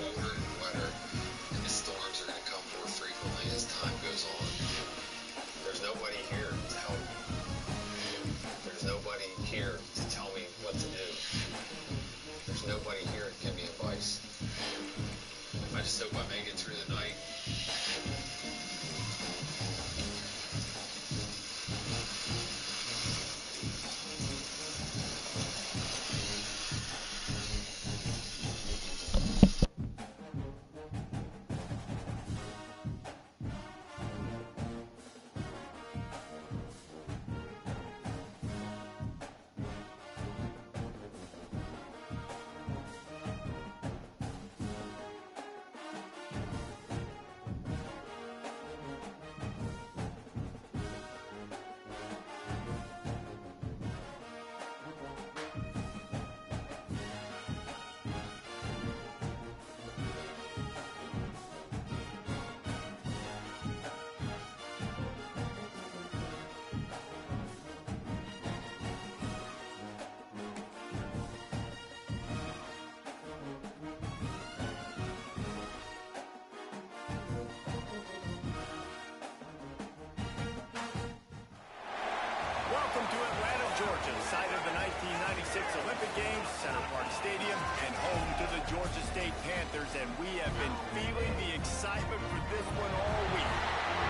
colder and wetter, and the storms are going to come more frequently as time goes on. There's nobody here to help me. There's nobody here to tell me what to do. There's nobody here to give me advice. I just hope I make it through the night. Welcome to Atlanta, Georgia, site of the 1996 Olympic Games, Center Park Stadium, and home to the Georgia State Panthers, and we have been feeling the excitement for this one all week.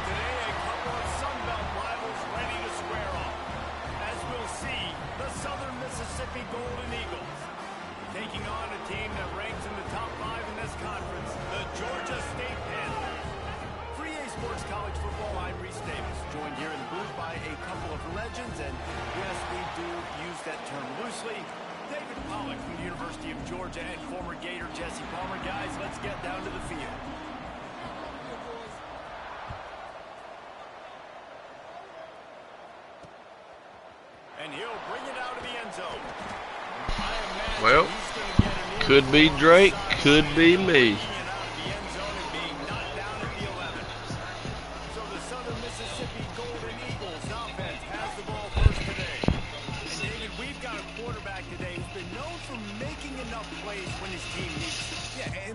Today, a couple of Sun Belt rivals ready to square off. As we'll see, the Southern Mississippi Golden Eagles taking on a team that ranks in the top 5 in this conference, the Georgia State Panthers. Sports College Football, I'm Reese Davis, joined here in the booth by a couple of legends, and yes, we do use that term loosely. David Pollack from the University of Georgia and former Gator Jesse Palmer. Guys, let's get down to the field. And he'll bring it out of the end zone. Well, could be Drake, could be me.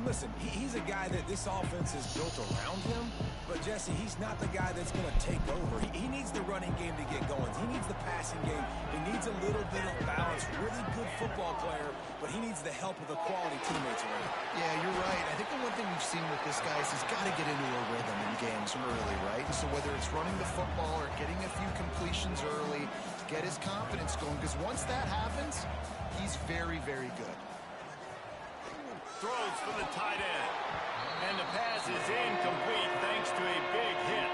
Listen, he's a guy that this offense is built around him, but Jesse, he's not the guy that's going to take over. He needs the running game to get going. He needs the passing game. He needs a little bit of balance. Really good football player, but he needs the help of the quality teammates around him. Yeah, you're right. I think the one thing we've seen with this guy is he's got to get into a rhythm in games early, right? And so whether it's running the football or getting a few completions early, get his confidence going, because once that happens, he's very, very good. Throws for the tight end. And the pass is incomplete thanks to a big hit.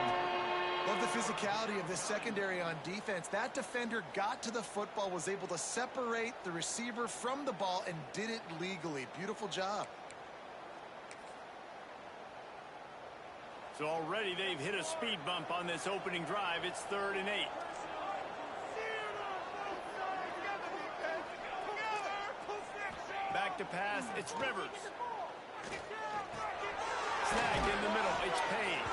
Love the physicality of this secondary on defense. That defender got to the football, was able to separate the receiver from the ball, and did it legally. Beautiful job. So already they've hit a speed bump on this opening drive. It's 3rd and 8. Back to pass, it's Rivers. Snagged in the middle, it's Page.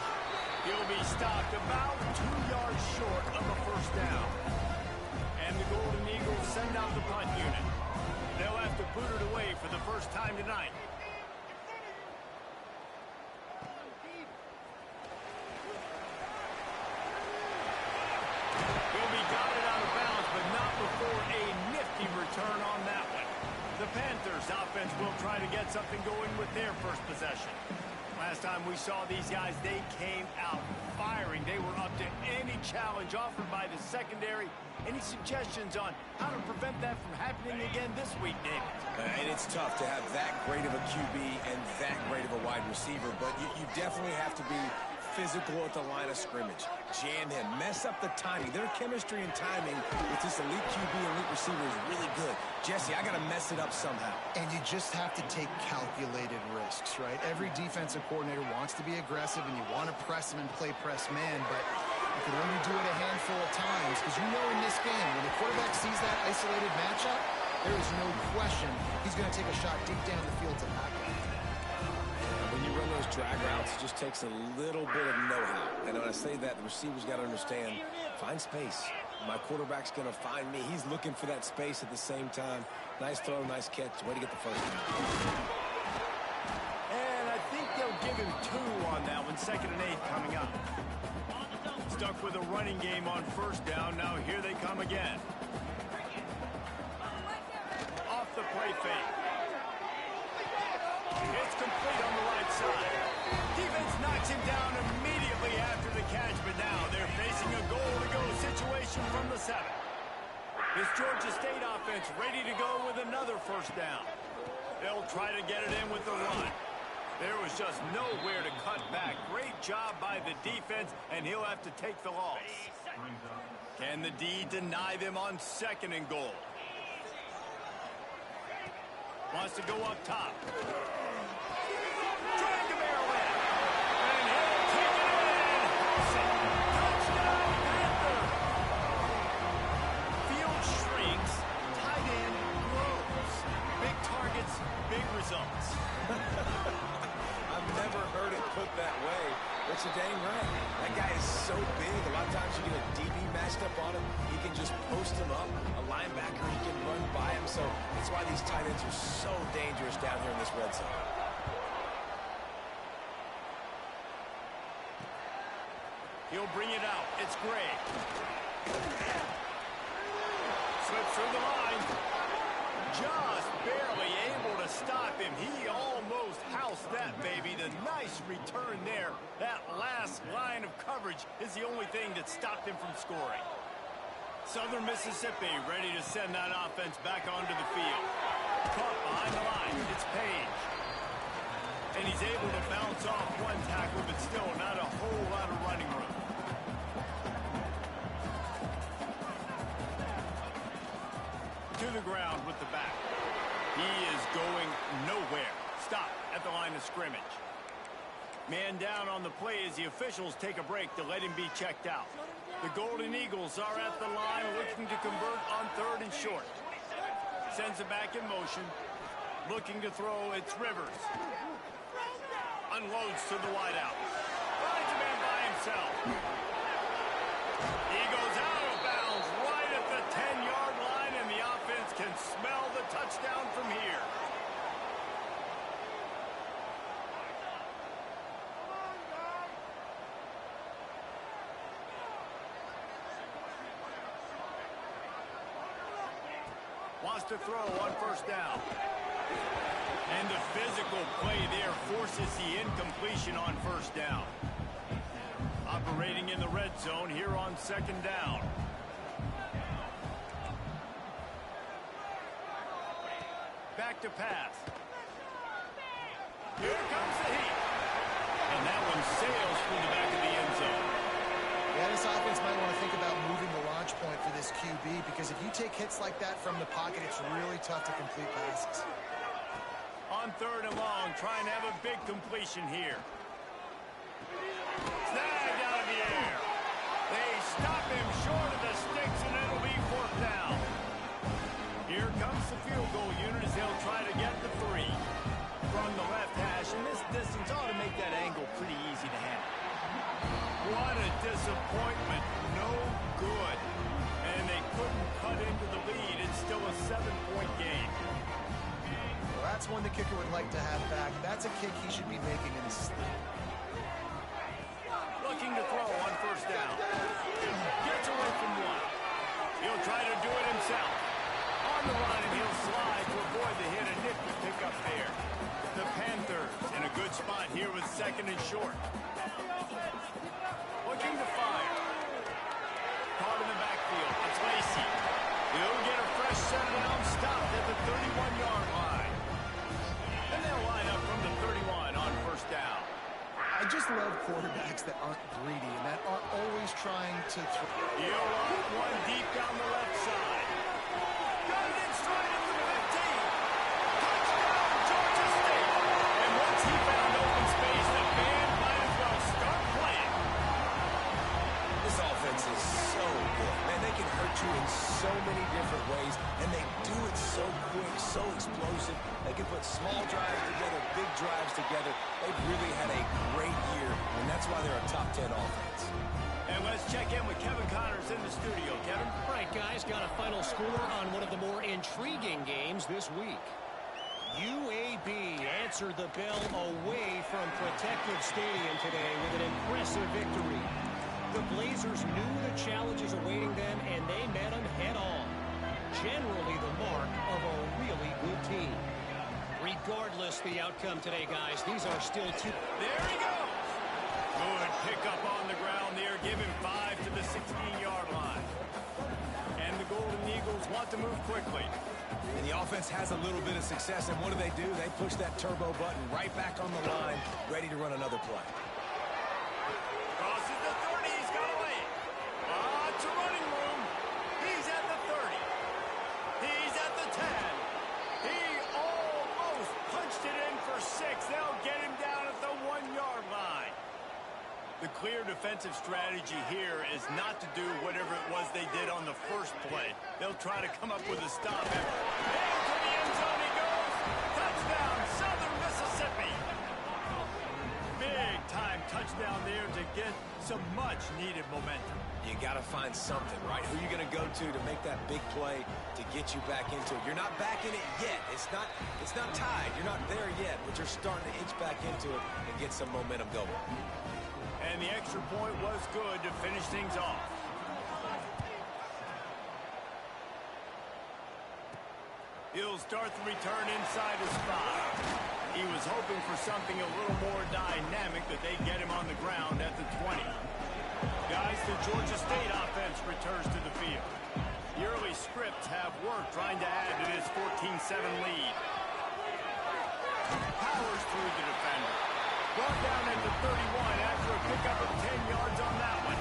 He'll be stopped about 2 yards short of a first down. And the Golden Eagles send out the punt unit. They'll have to boot it away for the first time tonight. He'll be guided out of bounds, but not before a nifty return on that one. The Panthers offense will try to get something going with their first possession. Last time we saw these guys, they came out firing. They were up to any challenge offered by the secondary. Any suggestions on how to prevent that from happening again this week, David? And it's tough to have that great of a QB and that great of a wide receiver, but you definitely have to be physical at the line of scrimmage. Jam him. Mess up the timing. Their chemistry and timing with this elite QB and elite receiver is really good. Jesse, I got to mess it up somehow. And you just have to take calculated risks, right? Every defensive coordinator wants to be aggressive, and you want to press him and play press man, but you can only do it a handful of times, because you know in this game, when the quarterback sees that isolated matchup, there is no question he's going to take a shot deep down the field to pack it. When you run those drag routes, it just takes a little bit of know-how. And when I say that, the receiver's got to understand, find space. My quarterback's going to find me. He's looking for that space at the same time. Nice throw, nice catch. Way to get the first down. And I think they'll give him 2 on that one. 2nd and 8 coming up. Stuck with a running game on 1st down. Now here they come again. Off the play fake. It's complete on the right side. Defense knocks him down immediately after the catch, but now they're facing a goal-to-go situation from the 7. This Georgia State offense ready to go with another 1st down. They'll try to get it in with the run. There was just nowhere to cut back. Great job by the defense, and he'll have to take the loss. Can the D deny them on 2nd and goal? Wants to go up top. Trying to barrel in. And he'll take it in. Touchdown, Panther. Field shrinks. Tight end grows. Big targets, big results. I've never heard it put that way, but you're dang right. That guy is so big. A lot of times you get a DB matched up on him. He can just post him up. A linebacker, he can run by him. So that's why these tight ends are so dangerous down here in this red zone. He'll bring it out. It's Gray. Slips through the line. Just barely able to stop him. He almost housed that baby. The nice return there. That last line of coverage is the only thing that stopped him from scoring. Southern Mississippi ready to send that offense back onto the field. Caught behind the line. It's Page. And he's able to bounce off one tackle, but still not a whole lot of running room. To the ground with the back. He is going nowhere. Stop at the line of scrimmage. Man down on the play as the officials take a break to let him be checked out. The Golden Eagles are at the line looking to convert on 3rd and short. Sends it back in motion. Looking to throw, it's Rivers. Unloads to the wideout. Finds a man by himself. He goes out of bounds right at the 10-yard line, and the offense can smell the touchdown from here. Wants to throw on 1st down. And the physical play there forces the incompletion on 1st down. Operating in the red zone here on 2nd down. Back to pass. Here comes the heat. And that one sails through the back of the end zone. Yeah, this offense might want to think about moving the launch point for this QB, because if you take hits like that from the pocket, it's really tough to complete passes. On 3rd and long, trying to have a big completion here. Snagged out of the air. They stop him short of the sticks, and it'll be 4th down. Here comes the field goal unit as they'll try to get the 3. From the left hash, and this distance ought to make that angle pretty easy to handle. What a disappointment. No good. And they couldn't cut into the lead. It's still a 7-point game. Well, that's one the kicker would like to have back. That's a kick he should be making in his sleep. Looking to throw on 1st down. Gets away from one. He'll try to do it himself. On the run, and he'll slide to avoid the hit. A nifty pickup there. The Panthers in a good spot here with 2nd and short. Looking to fire. Caught in the backfield. It's Lacey. He'll get a fresh set down, stopped at the 31-yard line. And they'll line up from the 31 on 1st down. I just love quarterbacks that aren't greedy and that aren't always trying to throw. He'll run one deep down the left side. Got it in straight up to the 15. Touchdown, Georgia State. And once he found open space, the band might as well start playing. This offense is so good. Man, they can hurt you in so many different ways, and they do it so quick, so explosive. They can put small drives together, big drives together. They've really had a great year, and that's why they're a top 10 offense. And let's check in with Kevin Connors in the studio. Kevin? All right, guys, got a final score on one of the more intriguing games this week. UAB answered the bell away from Protective Stadium today with an impressive victory. The Blazers knew the challenges awaiting them, and they met them head-on. Generally the mark of a really good team. Regardless the outcome today, guys, these are still two. There he goes. Good pickup on the ground there. Give him 5 to the 16-yard line. And the Golden Eagles want to move quickly. And the offense has a little bit of success, and what do? They push that turbo button right back on the line, ready to run another play. Crosses the 30. He's got away. Lots of running room. He's at the 30. He's at the 10. He almost punched it in for 6. They'll get him down at the 1-yard line. The clear defensive strategy here is not to do whatever it was they did on the first play. They'll try to come up with a stop effort. Into the end zone he goes. Touchdown, Southern Mississippi. Big time touchdown there to get some much needed momentum. You got to find something, right? Who are you going to go to make that big play to get you back into it? You're not back in it yet. It's not tied. You're not there yet, but you're starting to inch back into it and get some momentum going. And the extra point was good to finish things off. He'll start the return inside his spot. He was hoping for something a little more dynamic, that they get him on the ground at the 20. Guys, the Georgia State offense returns to the field. The early scripts have worked trying to add to this 14-7 lead. Powers through the defender. Brought down at the 31 after a pickup of 10 yards on that one.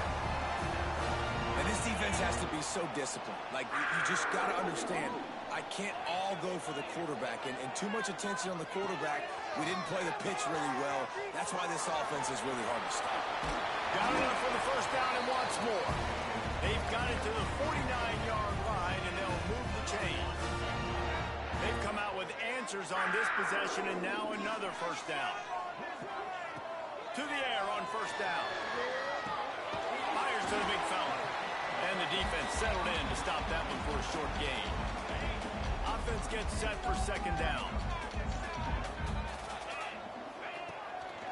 And this defense has to be so disciplined. Like, you just got to understand, I can't all go for the quarterback. And too much attention on the quarterback. We didn't play the pitch really well. That's why this offense is really hard to stop. Got enough for the first down and wants more. They've got it to the 49-yard line, and they'll move the chains. They've come out with answers on this possession, and now another first down. To the air on first down. Fires to the big fella. And the defense settled in to stop that one for a short gain. Offense gets set for second down.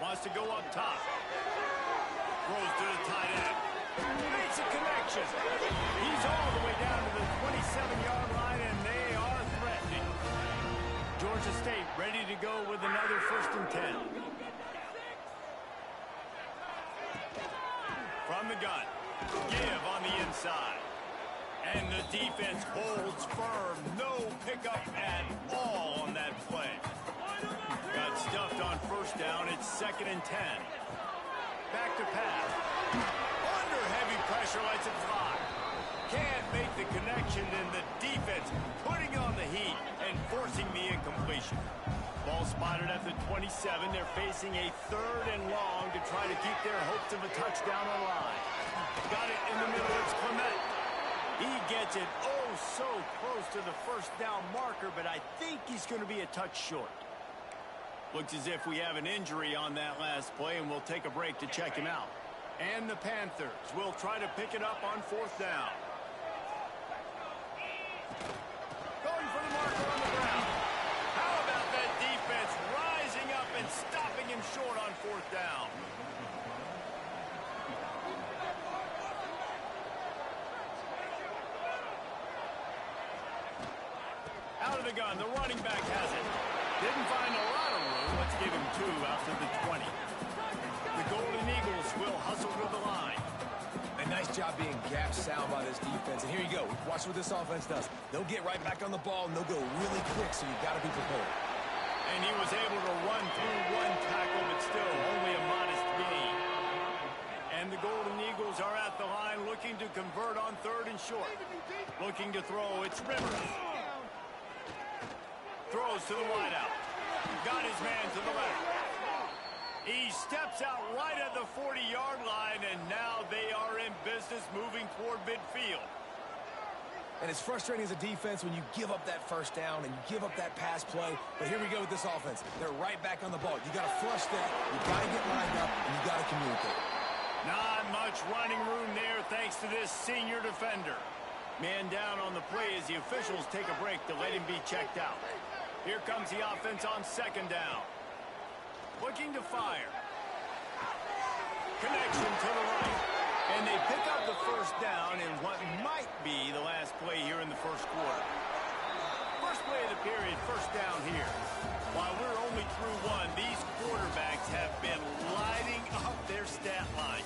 Wants to go up top. Throws to the tight end. Makes a connection. He's all the way down to the 27-yard line, and they are threatening. Georgia State ready to go with another 1st and 10. From the gun, give on the inside. And the defense holds firm. No pickup at all on that play. Got stuffed on first down. It's 2nd and 10. Back to pass. Under heavy pressure, lets it fly. Can't make the connection, and the defense putting on the heat and forcing the incompletion. Ball spotted at the 27. They're facing a 3rd and long to try to keep their hopes of a touchdown alive. Got it in the middle. It's Clement. He gets it so close to the first down marker, but I think he's going to be a touch short. Looks as if we have an injury on that last play, and we'll take a break to check him out. And the Panthers will try to pick it up on 4th down. Going for the marker on the ground. How about that defense rising up and stopping him short on 4th down? Out of the gun, the running back has it. Didn't find a lot of room. Let's give him 2 after the 20. The Golden Eagles will hustle to the line. A nice job being gap sound by this defense. And here you go. Watch what this offense does. They'll get right back on the ball, and they'll go really quick, so you got to be prepared. And he was able to run through 1 tackle, but still only a modest gain. And the Golden Eagles are at the line looking to convert on 3rd and short. Looking to throw. It's Rivers. Throws to the wideout. Got his man to the left. He steps out right at the 40-yard line, and now they are in business moving toward midfield. And it's frustrating as a defense when you give up that first down and you give up that pass play. But here we go with this offense. They're right back on the ball. You got to flush that. You got to get lined up, and you got to communicate. Not much running room there thanks to this senior defender. Man down on the play as the officials take a break to let him be checked out. Here comes the offense on second down. Looking to fire. Connection to the right. And they pick up the first down in what might be the last play here in the first quarter. First play of the period, first down here. While we're only through one, these quarterbacks have been lighting up their stat line.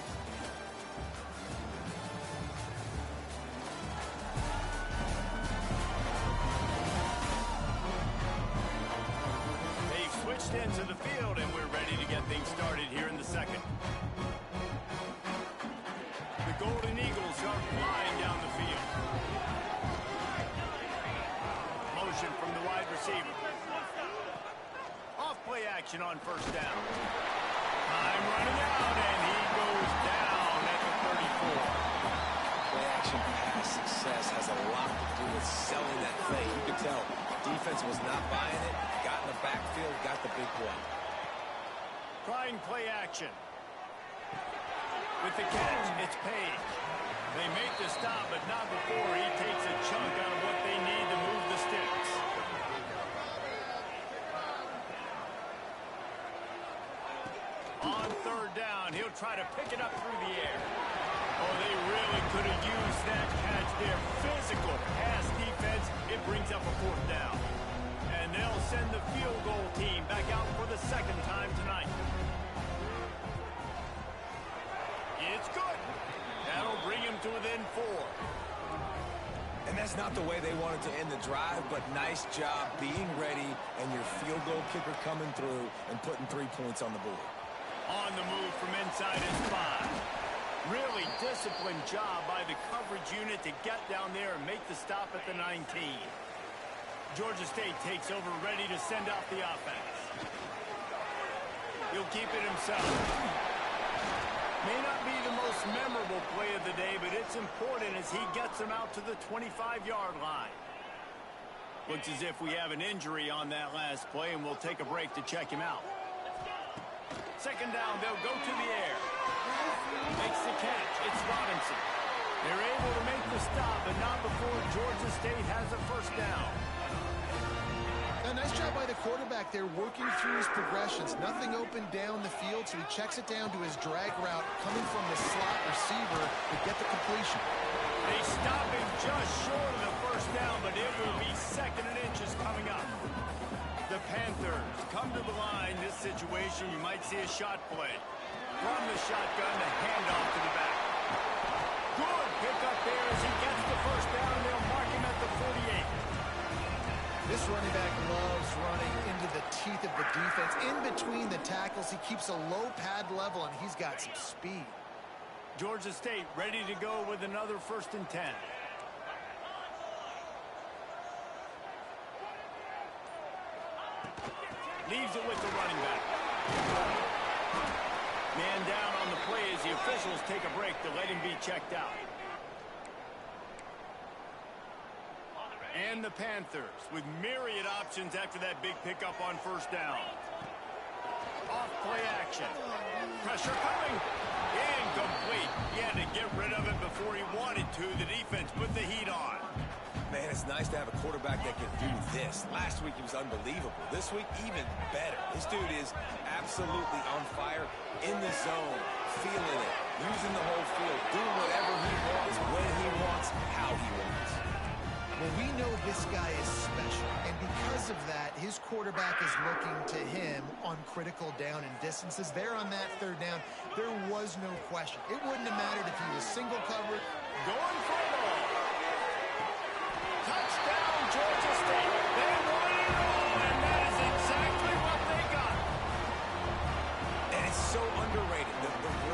They've switched into the field, and we're ready to get things started here in the second. The Golden Eagles are flying down the field. Motion from the wide receiver. Off play action on first down. Time running out, and he goes down at the 34. Play action pass success has a lot to do with selling that play. You can tell defense was not buying it. Got in the backfield, got the big play. Trying play action. With the catch, it's paid. They make the stop, but not before he takes a chunk out of what they need to move the sticks. On third down, he'll try to pick it up through the air. Oh, they really could have used that catch there. Physical pass defense, it brings up a fourth down. And they'll send the field goal team back out for the second time tonight. It's good. That'll bring him to within 4. And that's not the way they wanted to end the drive, but nice job being ready and your field goal kicker coming through and putting 3 points on the board. On the move from inside his 5. Really disciplined job by the coverage unit to get down there and make the stop at the 19. Georgia State takes over, ready to send off the offense. He'll keep it himself. May not be the most memorable play of the day, but it's important as he gets him out to the 25-yard line. Looks as if we have an injury on that last play, and we'll take a break to check him out. Second down, they'll go to the air. Makes the catch. It's Robinson. They're able to make the stop, but not before Georgia State has a first down. A nice job by the quarterback there, working through his progressions. Nothing open down the field, so he checks it down to his drag route, coming from the slot receiver to get the completion. They stop him just short of the first down, but it will be second and inches coming up. The Panthers come to the line. This situation, you might see a shot play. From the shotgun, the handoff to the back. Good pickup there as he gets the first down, and they'll mark him at the 48. This running back loves running into the teeth of the defense. In between the tackles, he keeps a low pad level, and he's got some speed. Georgia State ready to go with another 1st and 10. Leaves it with the running back. Man down on the play as the officials take a break to let him be checked out. And the Panthers with myriad options after that big pickup on first down. Off play action. Pressure coming. Incomplete. He had to get rid of it before he wanted to. The defense put the heat on. Man, it's nice to have a quarterback that can do this. Last week he was unbelievable. This week, even better. This dude is absolutely on fire, in the zone, feeling it, using the whole field, doing whatever he wants, when he wants, how he wants. Well, we know this guy is special, and because of that, his quarterback is looking to him on critical down and distances. There on that third down, there was no question. It wouldn't have mattered if he was single covered. Going for it all. Touchdown, Georgia State. They won it all, and that is exactly what they got. And it's so underrated. The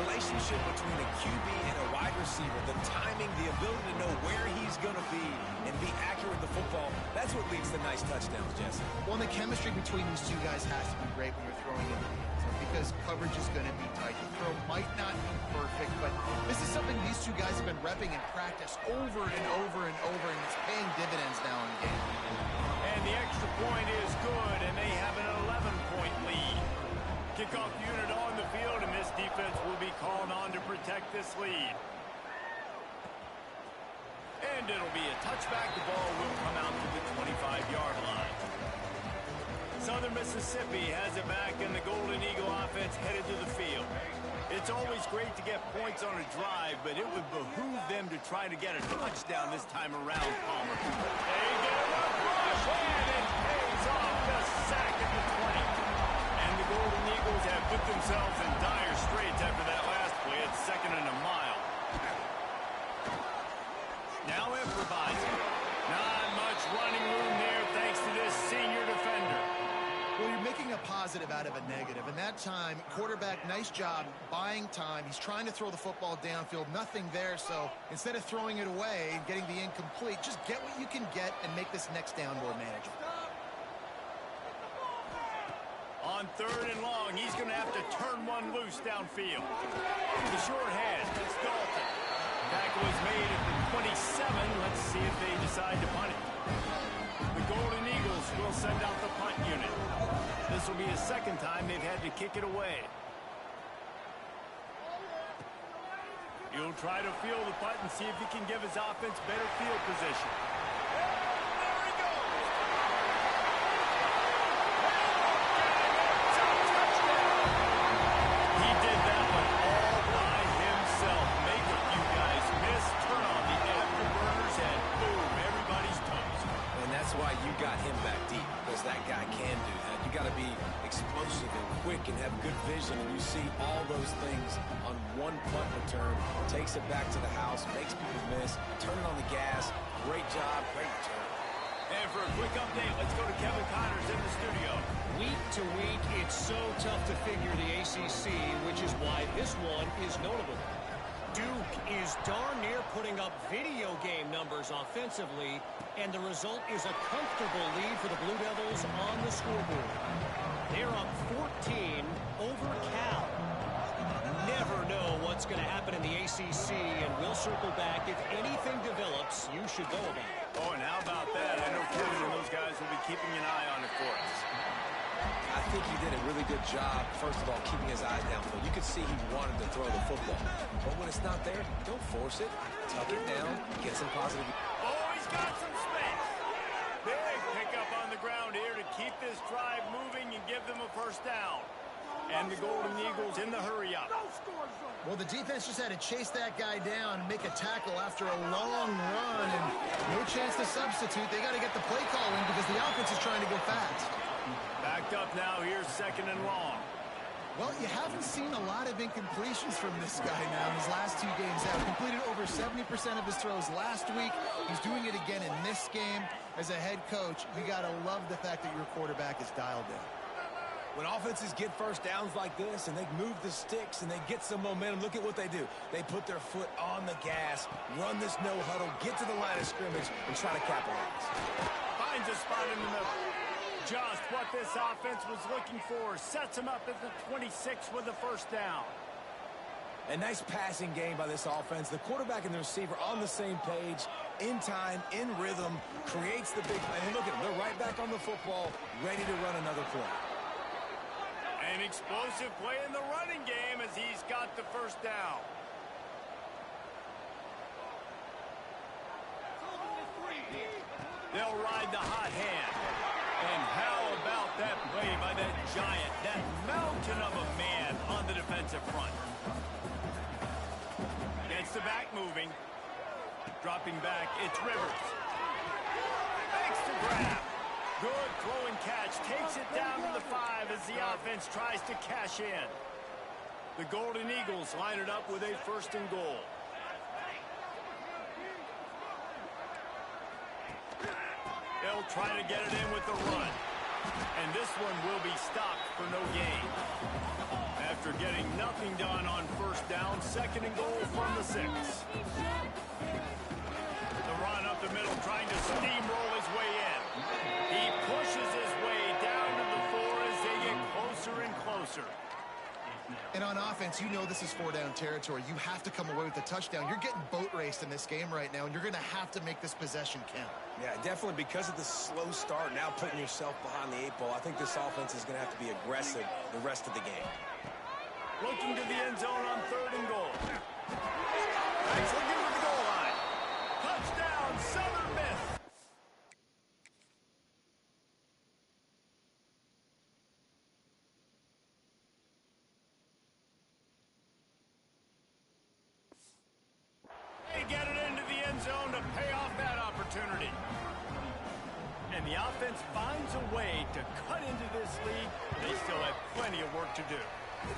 relationship between a QB and a wide receiver, the timing, the ability to know where he's going to be and be accurate with the football, that's what leads to nice touchdowns, Jesse. Well, the chemistry between these two guys has to be great when you're throwing in the hands, because coverage is going to be tight. The throw might not be perfect, but this is something these two guys have been repping in practice over and over and over, and it's paying dividends now in the game. And the extra point is good, and they have an 11-point lead. Kickoff unit on the field, and this defense will be called on to protect this lead. And it'll be a touchback. The ball will come out to the 25-yard line. Mississippi has it back, and the Golden Eagle offense headed to the field. It's always great to get points on a drive, but it would behoove them to try to get a touchdown this time around, Palmer. They get a rush, and it pays off the sack at the 20. And the Golden Eagles have put themselves in dire straits after that last play at 2nd and a mile. Now improvising. Not much running room there thanks to this senior defender. Well, you're making a positive out of a negative. And that time, quarterback, nice job buying time. He's trying to throw the football downfield. Nothing there. So instead of throwing it away and getting the incomplete, just get what you can get and make this next down more manageable. On 3rd and long, he's going to have to turn one loose downfield. The short hand, it's Dalton. Tackle is made at the 27. Let's see if they decide to punt it. The Golden Eagles will send out the punt unit. This will be the 2nd time they've had to kick it away. He'll try to field the punt and see if he can give his offense better field position. There he goes. He did that one all by himself. Make what you guys miss. Turn on the afterburners and boom, everybody's toast. And that's why you got him back deep, because that guy can do that. You got to be explosive and quick and have good vision, and you see all those things on one punt return. Takes it back to the house, makes people miss, turning on the gas. Great job, great return. And for a quick update, let's go to Kevin Connors in the studio. Week to week, it's so tough to figure the ACC, which is why this one is notable. Duke is darn near putting up video game numbers offensively, and the result is a comfortable lead for the Blue Devils on the scoreboard. They're up 14 over Cal. Never know what's going to happen in the ACC, and we'll circle back. If anything develops, you should know about it. Oh, and how about that? I know Kevin and those guys will be keeping an eye on it for us. I think he did a really good job, first of all, keeping his eyes downfield. You could see he wanted to throw the football. But when it's not there, don't force it. Tuck it down, get some positive. Oh, he's got some space. Big pickup on the ground here to keep this drive moving and give them a first down. And the Golden Eagles in the hurry-up. Well, the defense just had to chase that guy down and make a tackle after a long run, and no chance to substitute. They got to get the play call in because the offense is trying to go fast. Backed up now. Here's 2nd and long. Well, you haven't seen a lot of incompletions from this guy now in his last 2 games out. Completed over 70% of his throws last week. He's doing it again in this game. As a head coach, you got to love the fact that your quarterback is dialed in. When offenses get first downs like this and they move the sticks and they get some momentum, look at what they do. They put their foot on the gas, run this no huddle, get to the line of scrimmage, and try to capitalize. Finds a spot in the middle. Just what this offense was looking for. Sets him up at the 26 with the first down. A nice passing game by this offense. The quarterback and the receiver on the same page, in time, in rhythm, creates the big play. And look at them. They're right back on the football, ready to run another play. An explosive play in the running game as he's got the first down. They'll ride the hot hand. And how about that play by that giant, that mountain of a man on the defensive front. Gets the back moving. Dropping back, it's Rivers. Makes the grab. Good throw and catch. Takes it down to the 5 as the offense tries to cash in. The Golden Eagles line it up with a 1st and goal. They'll try to get it in with the run. And this one will be stopped for no gain. After getting nothing done on 1st down, 2nd and goal from the 6. The run up the middle, trying to steamroll his way in. He pushes his way down to the 4 as they get closer and closer. And on offense, you know this is 4-down territory. You have to come away with a touchdown. You're getting boat raced in this game right now, and you're going to have to make this possession count. Yeah, definitely because of the slow start, now putting yourself behind the 8 ball, I think this offense is going to have to be aggressive the rest of the game. Looking to the end zone on 3rd and goal. Nice looking to the goal line. Touchdown, Southern. And the offense finds a way to cut into this lead. They still have plenty of work to do.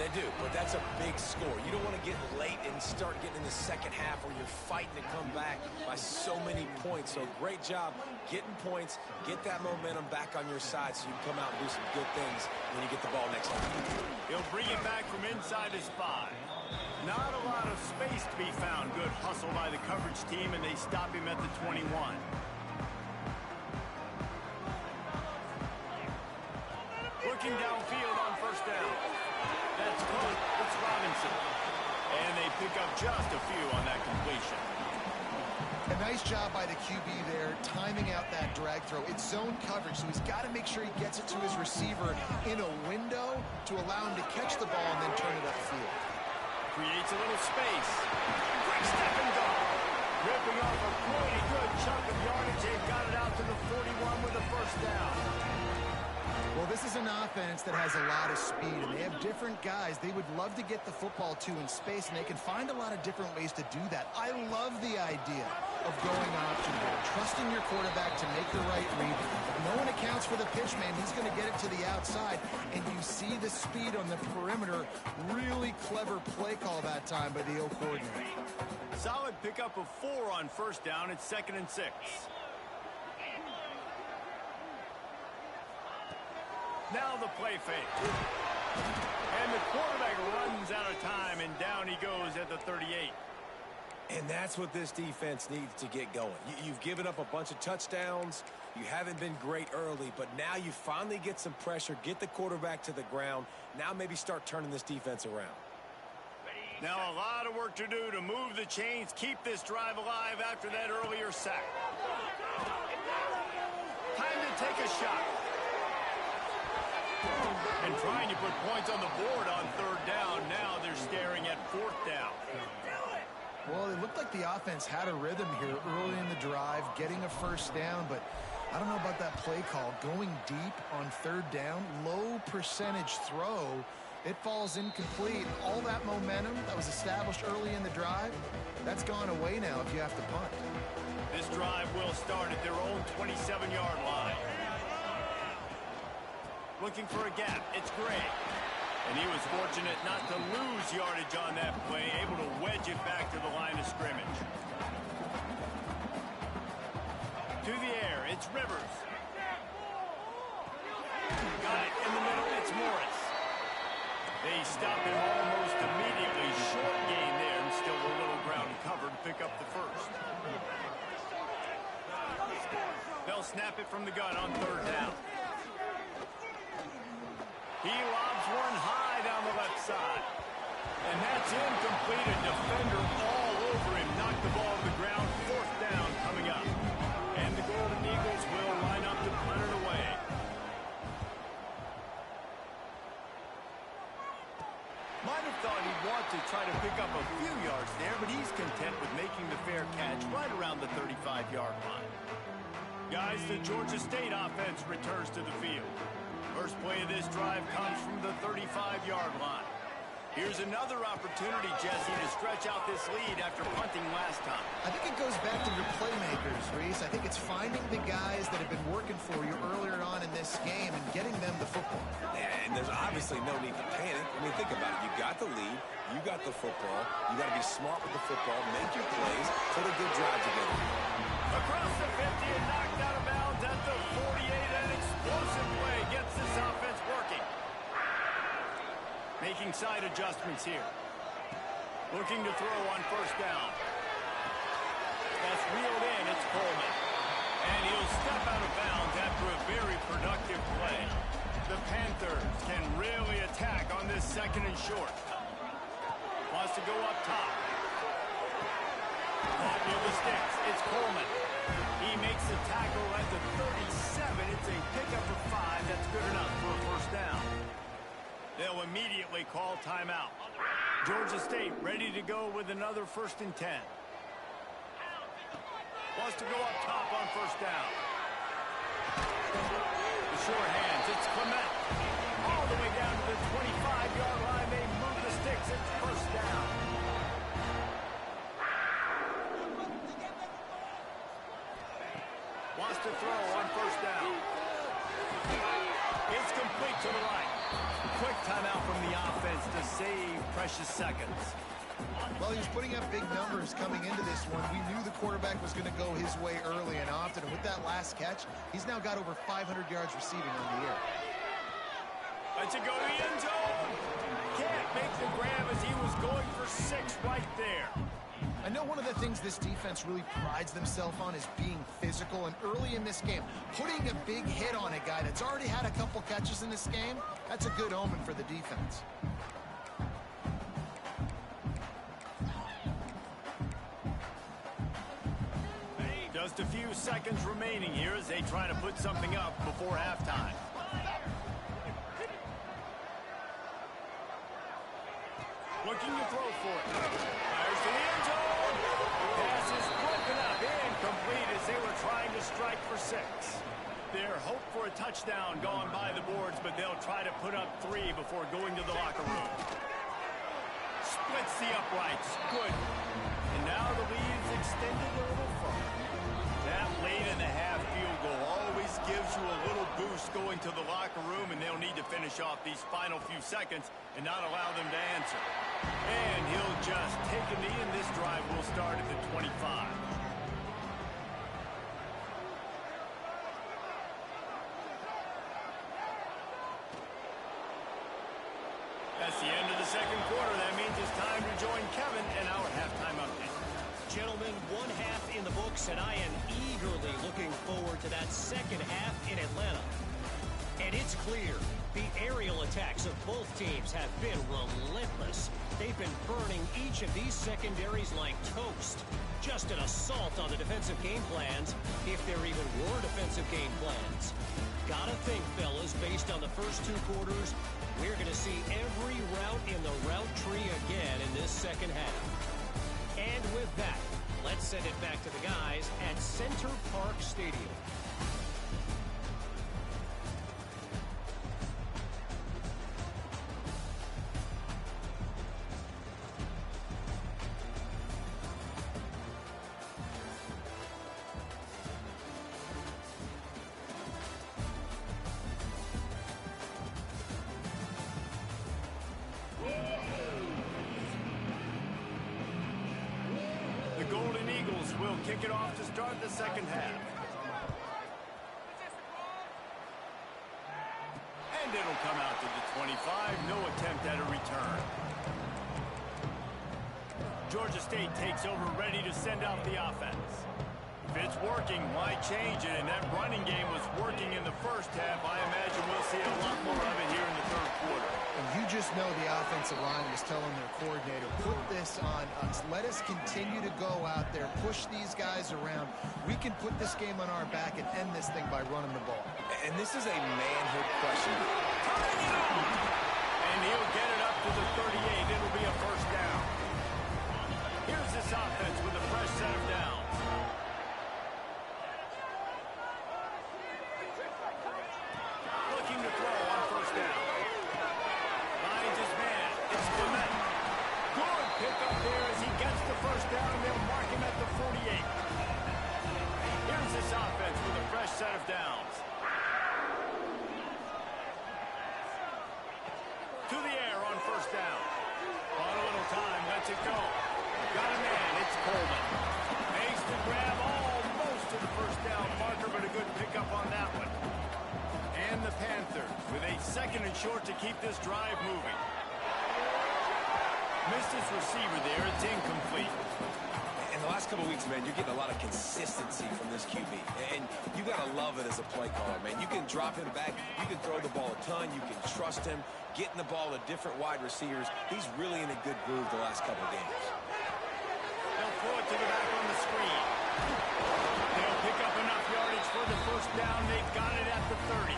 They do, but that's a big score. You don't want to get late and start getting in the second half where you're fighting to come back by so many points. So great job getting points, get that momentum back on your side so you can come out and do some good things when you get the ball next time. He'll bring it back from inside his 5. Not a lot of space to be found. Good hustle by the coverage team, and they stop him at the 21. Looking downfield on first down. That's caught. It's Robinson. And they pick up just a few on that completion. A nice job by the QB there, timing out that drag throw. It's zone coverage, so he's got to make sure he gets it to his receiver in a window to allow him to catch the ball and then turn it upfield. Creates a little space. Quick step and go. Ripping off a pretty good chunk of yardage. They got it out to the 41 with a first down. Well, this is an offense that has a lot of speed, and they have different guys they would love to get the football to in space, and they can find a lot of different ways to do that. I love the idea of going option ball, trusting your quarterback to make the right read. If no one accounts for the pitch man, he's going to get it to the outside, and you see the speed on the perimeter. Really clever play call that time by the O coordinator. Solid pickup of 4 on first down. It's 2nd and 6. Now the play fake. And the quarterback runs out of time, and down he goes at the 38. And that's what this defense needs to get going. You've given up a bunch of touchdowns. You haven't been great early, but now you finally get some pressure, get the quarterback to the ground. Now maybe start turning this defense around. Now a lot of work to do to move the chains, keep this drive alive after that earlier sack. Time to take a shot. And trying to put points on the board on 3rd down. Now they're staring at 4th down. Well, it looked like the offense had a rhythm here early in the drive, getting a first down, but I don't know about that play call. Going deep on 3rd down, low percentage throw, it falls incomplete. All that momentum that was established early in the drive, that's gone away now if you have to punt. This drive will start at their own 27-yard line. Looking for a gap. It's Gray. And he was fortunate not to lose yardage on that play, able to wedge it back to the line of scrimmage. To the air, it's Rivers. Got it in the middle, it's Morris. They stop him almost immediately. Short gain there, and still a little ground covered. Pick up the first. They'll snap it from the gun on 3rd down. He lobs one high down the left side. And that's incomplete. A defender all over him. Knocked the ball to the ground. 4th down coming up. And the Golden Eagles will line up to punt it away. Might have thought he'd want to try to pick up a few yards there, but he's content with making the fair catch right around the 35-yard line. Guys, the Georgia State offense returns to the field. First play of this drive comes from the 35-yard line. Here's another opportunity, Jesse, to stretch out this lead after punting last time. I think it goes back to your playmakers, Reese. I think it's finding the guys that have been working for you earlier on in this game and getting them the football. And there's obviously no need to panic. I mean, think about it. You got the lead. You got the football. You got to be smart with the football. Make your plays. Put a good drive together. Across the 50 and knocked out of bounds at the 48. An explosive play gets this offense working. Making side adjustments here. Looking to throw on first down. That's reeled in. It's Coleman. And he'll step out of bounds after a very productive play. The Panthers can really attack on this 2nd and short. Wants to go up top. Caught near the sticks. It's Coleman. He makes the tackle at the 37. It's a pickup of 5. That's good enough for a first down. They'll immediately call timeout. Georgia State ready to go with another 1st and 10. Wants to go up top on first down. The short hands. It's Clement. All the way down to the 25-yard line. They move the sticks. It's first down. Wants to throw on first down. Complete to the right. Quick timeout from the offense to save precious seconds. Well, he was putting up big numbers coming into this one. We knew the quarterback was going to go his way early and often. And with that last catch, he's now got over 500 yards receiving on the year. Let's it go to the end zone. Can't make the grab as he was going for 6 right there. I know one of the things this defense really prides themselves on is being physical. And early in this game, putting a big hit on a guy that's already had a couple catches in this game, that's a good omen for the defense. Just a few seconds remaining here as they try to put something up before halftime. Looking to throw for it. Fires to the end zone. Pass is broken up. Incomplete as they were trying to strike for 6. Their hope for a touchdown gone by the boards, but they'll try to put up 3 before going to the locker room. Splits the uprights. Good. And now the lead is extended a little further. That late in the half field goal always gives you a little boost going to the locker room, and they'll need to finish off these final few seconds and not allow them to answer. And he'll just take a knee, and this drive will start at the 25. That's the end of the second quarter. That means it's time to join Kevin in our halftime update. Gentlemen, one half in the books, and I am eagerly looking forward to that second half in Atlanta. And it's clear, the aerial attacks of both teams have been relentless. They've been burning each of these secondaries like toast. Just an assault on the defensive game plans, if there even were defensive game plans. Gotta think, fellas, based on the first 2 quarters, we're going to see every route in the route tree again in this second half. And with that, let's send it back to the guys at Center Park Stadium. Will kick it off to start the second half. And it'll come out to the 25. No attempt at a return. Georgia State takes over, ready to send out the offense. If it's working, why change it? And that running game was working in the first half. I imagine we'll see a lot more of it here in the third quarter. And you just know the offensive line was telling their coordinator, put this on us. Let us continue to go out there, push these guys around. We can put this game on our back and end this thing by running the ball. And this is a manhood question. And he'll get it up to the 38. It'll be a first down. Here's this offense with a fresh set of downs. Looking to throw on first down. Finds his man. It's Clement. Good pick up there as he gets the first down, and they'll mark him at the 48. Here's this offense with a fresh set of downs. To the air on first down. On a little time, lets it go. Got a man, it's Coleman. Makes the grab almost to the first down marker, but a good pickup on that one. And the Panthers with a second and short to keep this drive moving. Missed his receiver there, it's incomplete. In the last couple of weeks, man, you're getting a lot of consistency from this QB. And you got to love it as a play caller, man. You can drop him back. You can throw the ball a ton. You can trust him. Getting the ball to different wide receivers. He's really in a good groove the last couple of games. They'll throw it to the back on the screen. They'll pick up enough yardage for the first down. They've got it at the 30.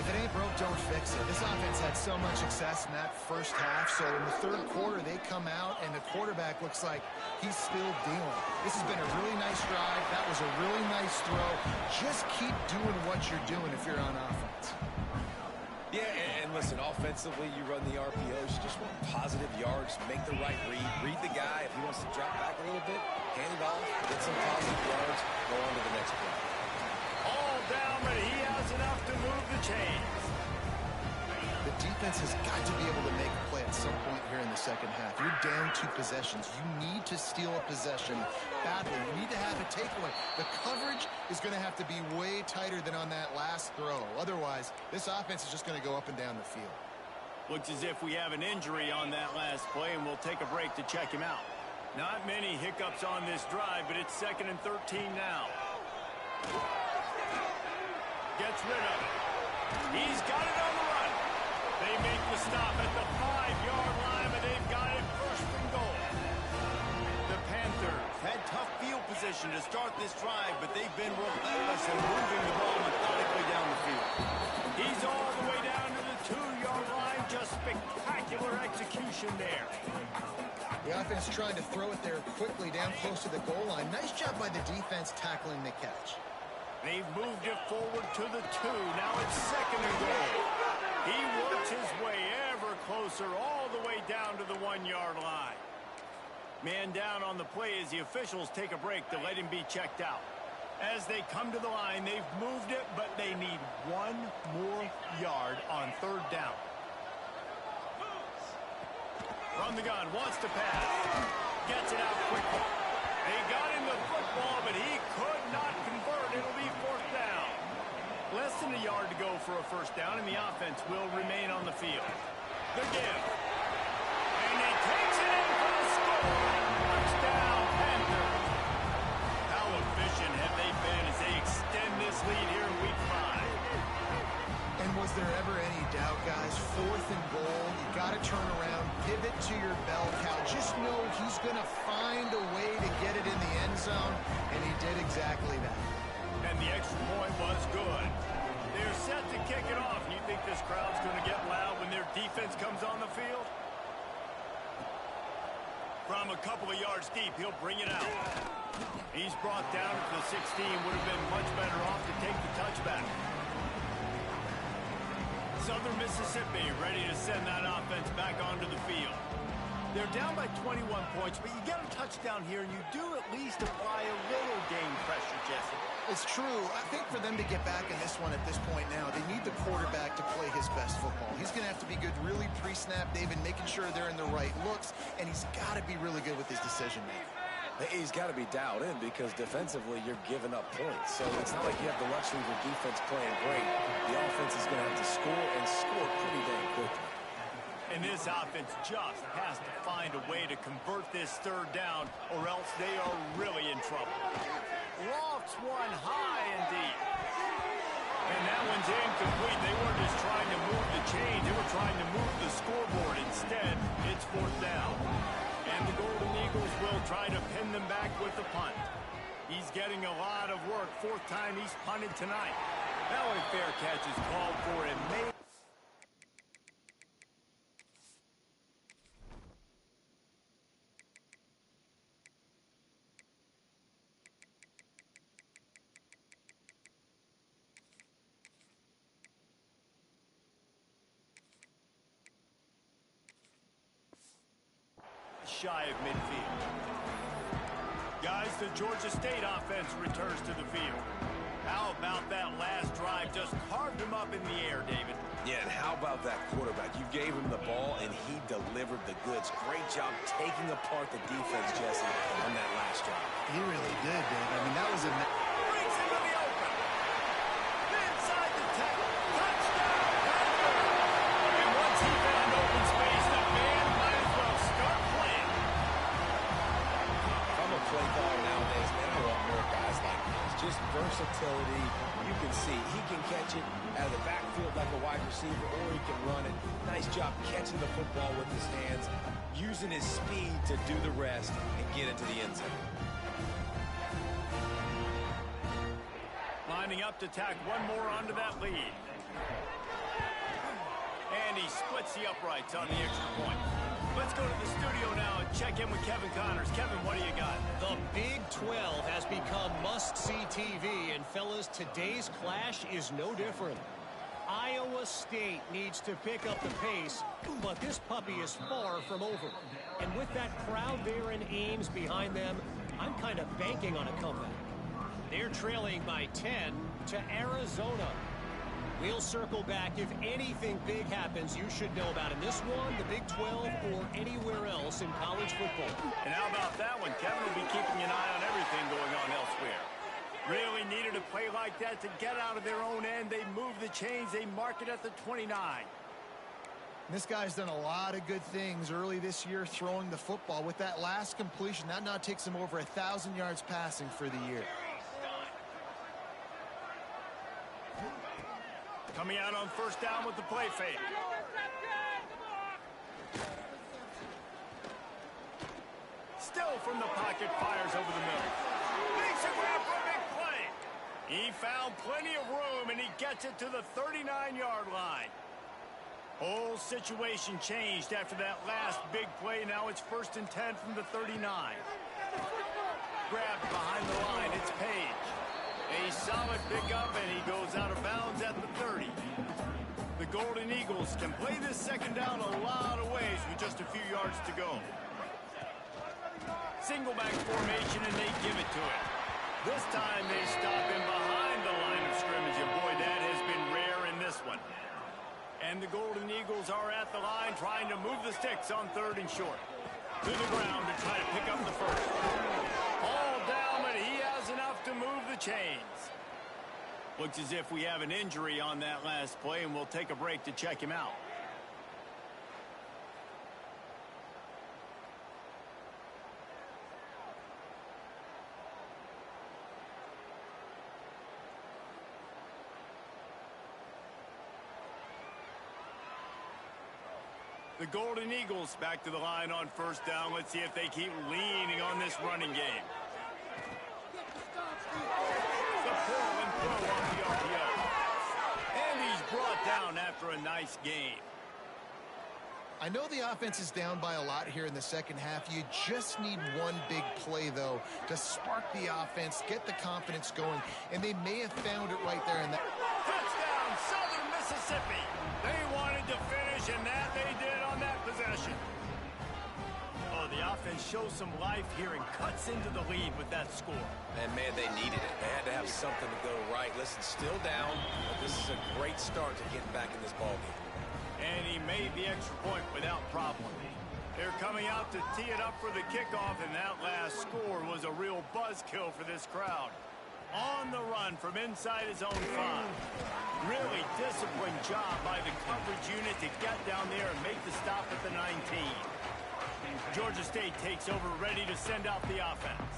If it ain't broke, don't fix it. This offense had so much success in that first half, so in the third quarter, they come out, and the quarterback looks like he's still dealing. This has been a really nice drive. That was a really nice throw. Just keep doing what you're doing if you're on offense. Yeah, and listen, offensively, you run the RPOs. You just want positive yards, make the right read. Read the guy. If he wants to drop back a little bit, hand it off, get some positive yards, go on to the next play. All down, but he has enough to move the chains. offense has got to be able to make a play at some point here in the second half. You're down 2 possessions. You need to steal a possession badly. You need to have a takeaway. The coverage is going to have to be way tighter than on that last throw. Otherwise, this offense is just going to go up and down the field. Looks as if we have an injury on that last play, and we'll take a break to check him out. Not many hiccups on this drive, but it's 2nd and 13 now. Gets rid of it. He's got it on the run. They make the stop at the 5-yard line, but they've got it 1st and goal. The Panthers had tough field position to start this drive, but they've been relentless in moving the ball methodically down the field. He's all the way down to the 2-yard line. Just spectacular execution there. The offense trying to throw it there quickly down close to the goal line. Nice job by the defense tackling the catch. They've moved it forward to the 2. Now it's 2nd and goal. He works his way ever closer all the way down to the 1-yard line. Man down on the play as the officials take a break to let him be checked out. As they come to the line, they've moved it, but they need 1 more yard on 3rd down. From the gun, wants to pass. Gets it out quickly. They got him the football, but he could not convert. It'll be 4th down. Less than a yard to go for a 1st down, and the offense will remain on the field. The give. And he takes it in for the score. Touchdown, Panthers. How efficient have they been as they extend this lead here in Week 5? And was there ever any doubt, guys? 4th and goal. You got to turn around, give it to your bell cow. Just know he's going to find a way to get it in the end zone, and he did exactly that. And the extra point was good. They're set to kick it off. You think this crowd's going to get loud when their defense comes on the field? From a couple of yards deep, he'll bring it out. He's brought down to the 16. Would have been much better off to take the touchback. Southern Mississippi ready to send that offense back onto the field. They're down by 21 points, but you get a touchdown here, and you do at least apply a little game pressure, Jesse. It's true. I think for them to get back in this one at this point now, they need the quarterback to play his best football. He's going to have to be good really pre-snap, David, making sure they're in the right looks, and he's got to be really good with his decision-making. He's got to be dialed in because defensively you're giving up points. So it's not like you have the luxury of your defense playing great. The offense is going to have to score and score pretty dang quickly. And this offense just has to find a way to convert this 3rd down or else they are really in trouble. Lofts one high and deep. And that one's incomplete. They weren't just trying to move the chain. They were trying to move the scoreboard. Instead, it's 4th down. And the Golden Eagles will try to pin them back with the punt. He's getting a lot of work. 4th time he's punted tonight. Now a fair catch is called for and made. Shy of midfield. Guys, the Georgia State offense returns to the field. How about that last drive? Just carved him up in the air, David. Yeah, and how about that quarterback? You gave him the ball, and he delivered the goods. Great job taking apart the defense, Jesse, on that last drive. He really did, Dave. I mean, that was a... Brings him to the open. Inside the 10. Touchdown, Panthers. And once he found open space, the band might as well start playing. From a play call nowadays, man, I want more guys like this. Just versatility. You can see he can catch it out of the backfield like a wide receiver, or he can run it. Nice job catching the football with his hands, using his speed to do the rest and get into the end zone. Lining up to tack one more onto that lead. And he splits the uprights on the extra point. Let's go to the studio now and check in with Kevin Connors. Kevin, what do you got? The Big 12 has become must-see TV, and fellas, today's clash is no different. Iowa State needs to pick up the pace, but this puppy is far from over. And with that crowd there in Ames behind them, I'm kind of banking on a comeback. They're trailing by 10 to Arizona. We'll circle back. If anything big happens, you should know about in this one, the Big 12, or anywhere else in college football. And how about that one? Kevin will be keeping an eye on everything going on elsewhere. Really needed a play like that to get out of their own end. They move the chains. They mark it at the 29. This guy's done a lot of good things early this year throwing the football. With that last completion, that now takes him over 1,000 yards passing for the year. Coming out on first down with the play fake. Still from the pocket, fires over the middle. Makes it grab for a big play. He found plenty of room, and he gets it to the 39-yard line. Whole situation changed after that last big play. Now it's 1st and 10 from the 39. Grabbed behind the line. It's Page. A solid pickup, and he goes out of bounds at the 30. The Golden Eagles can play this second down a lot of ways with just a few yards to go. Single back formation, and they give it to him. This time they stop him behind the line of scrimmage, and boy, that has been rare in this one. And the Golden Eagles are at the line trying to move the sticks on 3rd and short. To the ground to try to pick up the first. All down, but he has enough to move the chains. Looks as if we have an injury on that last play, and we'll take a break to check him out. The Golden Eagles back to the line on first down. Let's see if they keep leaning on this running game. The pull and throw on the RPO. And he's brought down after a nice gain. I know the offense is down by a lot here in the second half. You just need one big play, though, to spark the offense, get the confidence going, and they may have found it right there in that. Touchdown, Southern Mississippi. They wanted to finish, and that they did on that possession. Oh, the offense shows some life here and cuts into the lead with that score. And, man, they needed it. They had to have something to go right. Listen, still down, but this is a great start to getting back in this ballgame. And he made the extra point without problem. They're coming out to tee it up for the kickoff, and that last score was a real buzzkill for this crowd. On the run from inside his own 5. Really disciplined job by the coverage unit to get down there and make the stop at the 19. Georgia State takes over, ready to send out the offense.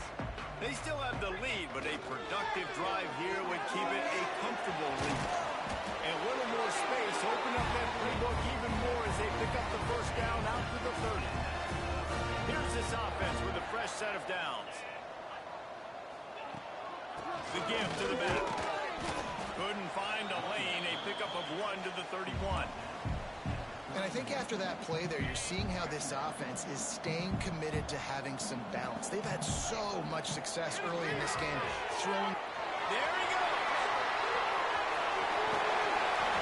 They still have the lead, but a productive drive here would keep it a comfortable lead. And a little more space, open up that playbook even more as they pick up the first down out to the 30. Here's this offense with a fresh set of downs. The give to the back. Couldn't find a lane. A pickup of 1 to the 31. And I think after that play there, you're seeing how this offense is staying committed to having some balance. They've had so much success early in this game throwing. There he goes.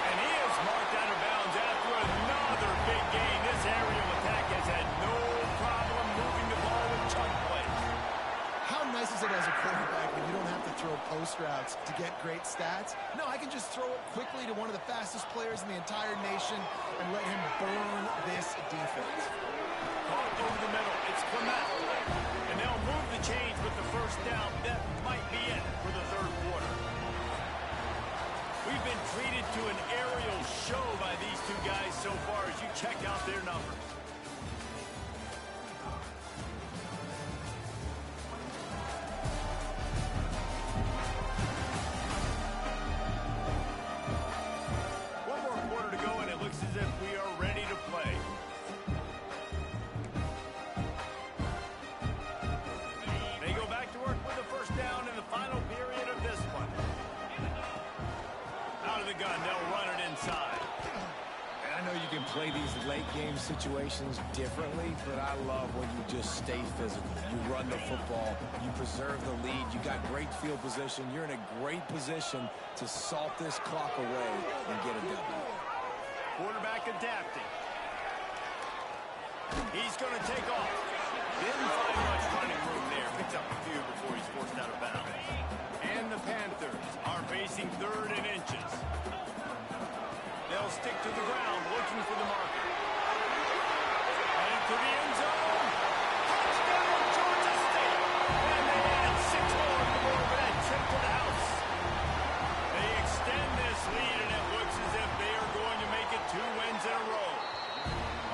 And he is marked out of bounds after another big gain. This aerial attack has had no problem moving the ball with chunk play. How nice is it as a quarterback when you don't have to throw post routes to get great stats? No, I can just throw it quickly to one of the fastest players in the entire nation and let him burn this defense. Caught over the middle. It's Clement. And they'll move the chains with the first down. That might be it for the third quarter. We've been treated to an aerial show by these two guys so far as you check out their numbers. Play these late game situations differently, but I love when you just stay physical. You run the football, you preserve the lead, you got great field position, you're in a great position to salt this clock away and get a W. Quarterback adapting. He's going to take off. Didn't find much running room there. Picks up a few before he's forced out of bounds. And the Panthers are facing 3rd and inches. they'll stick to the ground, looking for the marker. And to the end zone. Touchdown, Georgia State. And they add 6 more to the board with that trip to the house. They extend this lead, and it looks as if they are going to make it 2 wins in a row.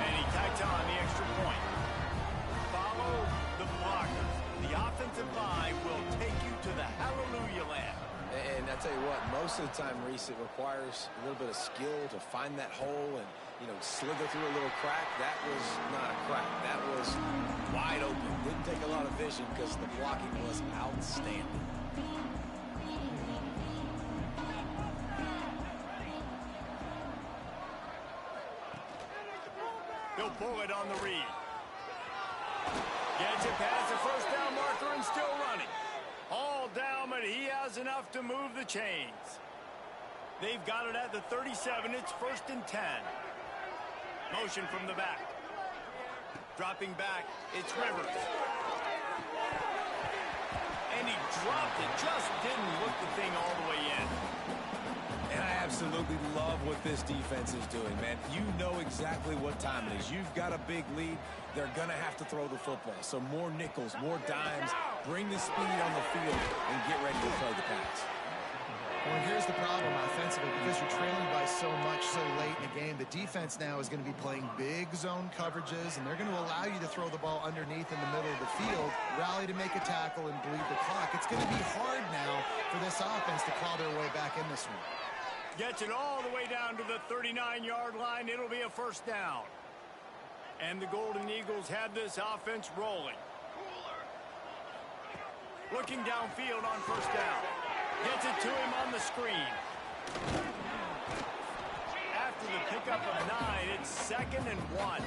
And he tacks on the extra point. Follow the blockers. The offensive line will take you to the hallelujah land. And I tell you what, most of the time, Reese, it requires a little bit of skill to find that hole and, slither through a little crack. That was not a crack. That was wide open. Didn't take a lot of vision because the blocking was outstanding. He'll pull it on the read. Gets it past the first down marker and still running. All down, but he has enough to move the chains. They've got it at the 37. It's 1st and 10. Motion from the back. Dropping back, it's Rivers. And he dropped it. Just didn't look the thing all the way in. And I absolutely love what this defense is doing, man. You know exactly what time it is. You've got a big lead. They're going to have to throw the football. So more nickels, more dimes. Bring the speed on the field and get ready to play the pass. Well, here's the problem offensively. Because you're trailing by so much so late in the game, the defense now is going to be playing big zone coverages, and they're going to allow you to throw the ball underneath in the middle of the field, rally to make a tackle, and bleed the clock. It's going to be hard now for this offense to claw their way back in this one. Gets it all the way down to the 39-yard line. It'll be a 1st down. And the Golden Eagles have this offense rolling. Looking downfield on 1st down. Gets it to him on the screen. After the pickup of 9, it's 2nd and 1.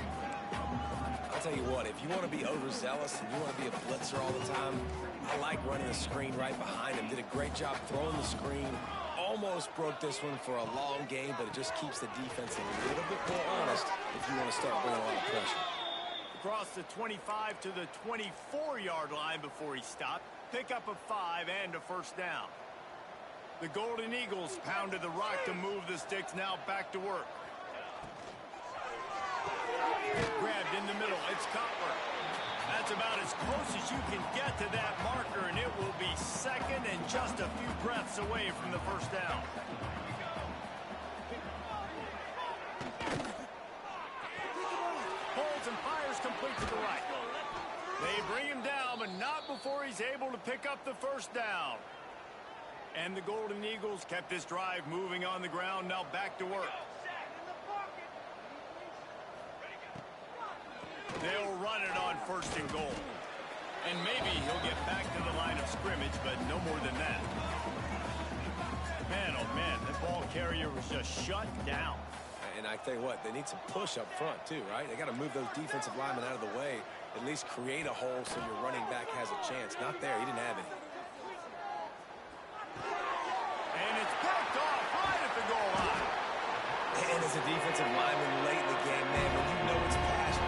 I'll tell you what, if you want to be overzealous and you want to be a blitzer all the time, I like running the screen right behind him. Did a great job throwing the screen. Almost broke this one for a long game, but it just keeps the defense a little bit more honest if you want to start bringing a lot of pressure. Across the 25 to the 24-yard line before he stopped. Pickup of 5 and a 1st down. The Golden Eagles pounded the rock to move the sticks. Now back to work. Grabbed in the middle. It's Cutler. That's about as close as you can get to that marker, and it will be 2nd and just a few breaths away from the 1st down. Holds and fires complete to the right. They bring him down, but not before he's able to pick up the 1st down. And the Golden Eagles kept this drive moving on the ground. Now back to work. They'll run it on 1st and goal. And maybe he'll get back to the line of scrimmage, but no more than that. Man, oh man, that ball carrier was just shut down. And I tell you what, they need some push up front too, right? They got to move those defensive linemen out of the way, at least create a hole so your running back has a chance. Not there, he didn't have any. And it's picked off right at the goal line. And as a defensive lineman late in the game, man, when you know it's past,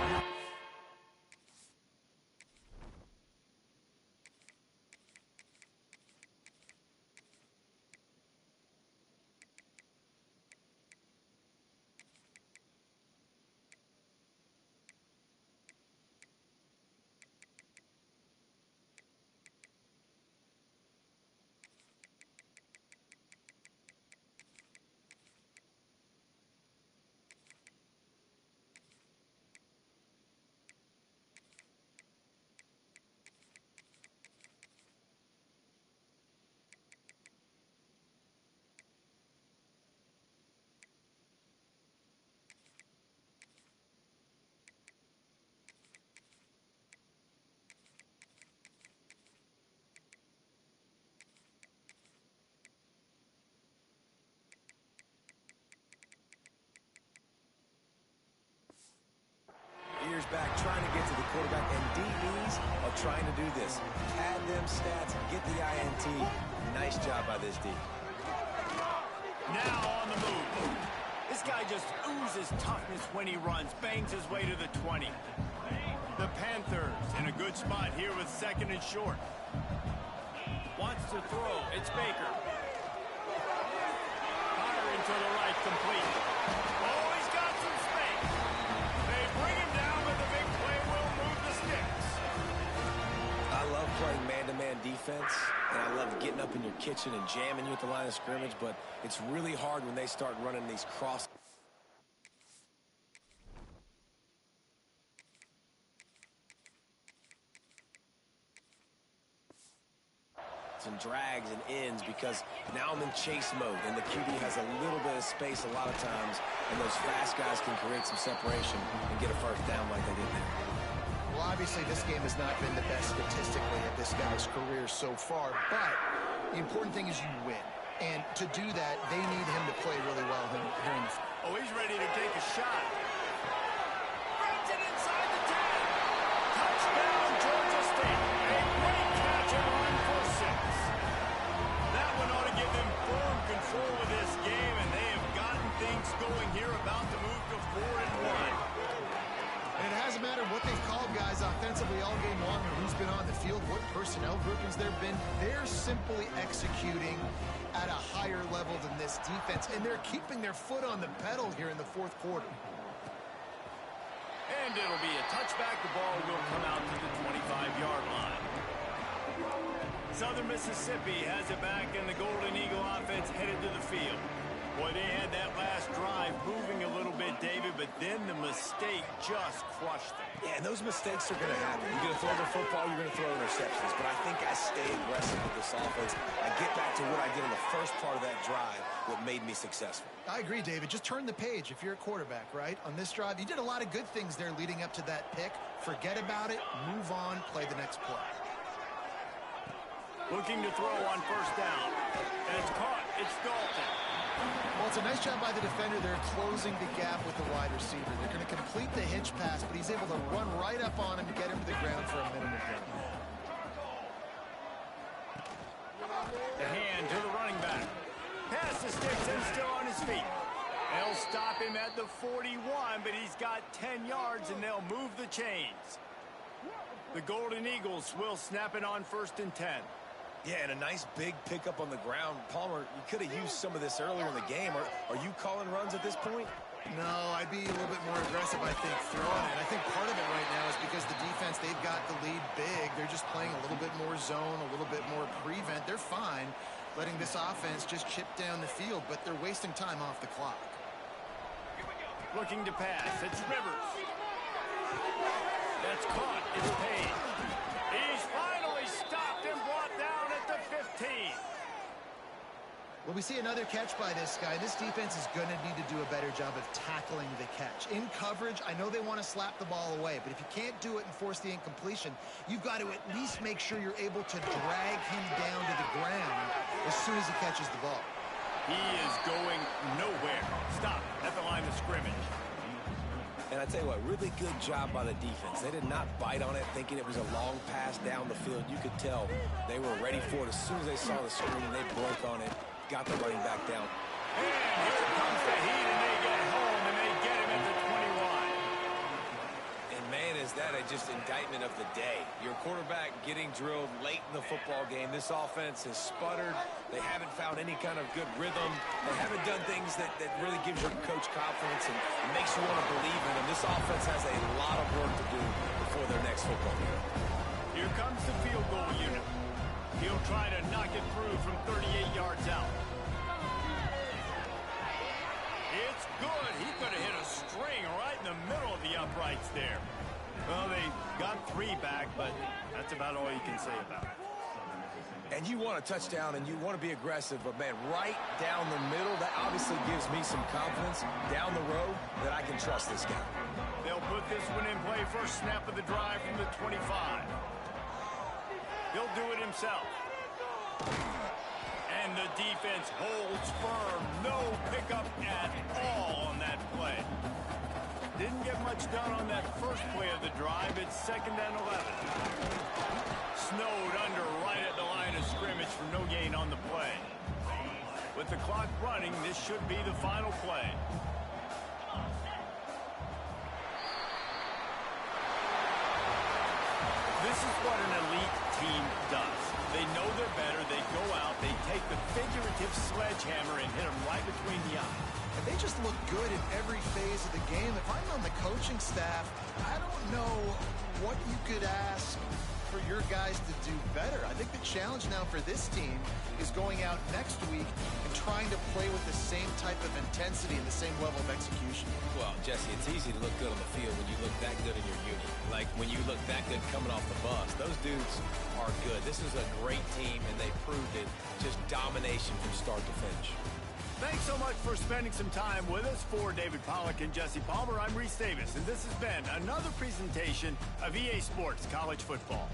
ears back, trying to get to the quarterback, and DBs are trying to do this. Pad them stats, get the INT. Nice job by this D. Now on the move. This guy just oozes toughness when he runs, bangs his way to the 20. The Panthers in a good spot here with 2nd and short. Wants to throw. It's Baker. Firing to the right, complete. defense, and I love getting up in your kitchen and jamming you at the line of scrimmage, but it's really hard when they start running these cross and drags and ends, because now I'm in chase mode and the QB has a little bit of space a lot of times, and those fast guys can create some separation and get a first down like they did there. Well, obviously this game has not been the best statistically of this guy's career so far, but the important thing is you win. And to do that, they need him to play really well here in the... Oh, he's ready to take a shot. Grabs it inside the 10. Touchdown, Georgia State. A great catch and run for 6. That one ought to give them firm control of this game, and they have gotten things going here, about to move to 4-1. And it hasn't mattered what they've called guys offensively all game long, or who's been on the field, what personnel groupings there have been. They're simply executing at a higher level than this defense, and they're keeping their foot on the pedal here in the fourth quarter. And it'll be a touchback. The ball will come out to the 25-yard line. Southern Mississippi has it back, and the Golden Eagle offense headed to the field. Boy, they had that last drive moving a little bit, David, but then the mistake just crushed them. Yeah, and those mistakes are going to happen. You're going to throw the football, you're going to throw interceptions. But I think I stay aggressive with this offense. I get back to what I did in the first part of that drive, what made me successful. I agree, David. Just turn the page if you're a quarterback, right? On this drive, you did a lot of good things there leading up to that pick. Forget about it, move on, play the next play. Looking to throw on first down. And it's caught. It's Dalton. Well, it's a nice job by the defender there, closing the gap with the wide receiver. They're going to complete the hitch pass, but he's able to run right up on him to get him to the ground for a minimum gain. The hand to the running back. Pass to sticks and still on his feet. They'll stop him at the 41, but he's got 10 yards, and they'll move the chains. The Golden Eagles will snap it on 1st and 10. Yeah, and a nice big pickup on the ground. Palmer, you could have used some of this earlier in the game. Are you calling runs at this point? No, I'd be a little bit more aggressive, I think, throwing it. I think part of it right now is because the defense, they've got the lead big. They're just playing a little bit more zone, a little bit more prevent. They're fine letting this offense just chip down the field, but they're wasting time off the clock. Looking to pass. It's Rivers. That's caught. It's Payne. He's finally stopped and brought down at the 15. Well, we see another catch by this guy. This defense is going to need to do a better job of tackling the catch. In coverage, I know they want to slap the ball away, but if you can't do it and force the incompletion, you've got to at least make sure you're able to drag him down to the ground as soon as he catches the ball. He is going nowhere. Stop at the line of scrimmage. And I tell you what, really good job by the defense. They did not bite on it thinking it was a long pass down the field. You could tell they were ready for it. As soon as they saw the screen, they broke on it, got the running back down. And here comes the heat, and they get home, and they get him at the 21. And man, is that just indictment of the day. Your quarterback getting drilled late in the football game. This offense has sputtered. They haven't found any kind of good rhythm. They haven't done things that really gives your coach confidence and makes you want to believe in them. This offense has a lot of work to do before their next football game. Here comes the field goal unit. He'll try to knock it through from 38 yards out. It's good. He could have hit a string right in the middle of the uprights there. Well, they got 3 back, but that's about all you can say about it. And you want a touchdown and you want to be aggressive, but man, right down the middle, that obviously gives me some confidence down the road that I can trust this guy. They'll put this one in play first snap of the drive from the 25. He'll do it himself. And the defense holds firm. No pickup at all on that play. Didn't get much done on that first play of the drive. It's 2nd and 11. Snowed under right at the line of scrimmage for no gain on the play. With the clock running, this should be the final play. This is what an elite team does. They know they're better. They go out. They take the figurative sledgehammer and hit them right between the eyes. And they just look good in every phase of the game. If I'm on the coaching staff, I don't know what you could ask for your guys to do better. I think the challenge now for this team is going out next week and trying to play with the same type of intensity and the same level of execution. Well, Jesse, it's easy to look good on the field when you look that good in your unit. Like when you look that good coming off the bus. Those dudes are good. This is a great team, and they proved it. Just domination from start to finish. Thanks so much for spending some time with us. For David Pollack and Jesse Palmer, I'm Reese Davis, and this has been another presentation of EA Sports College Football.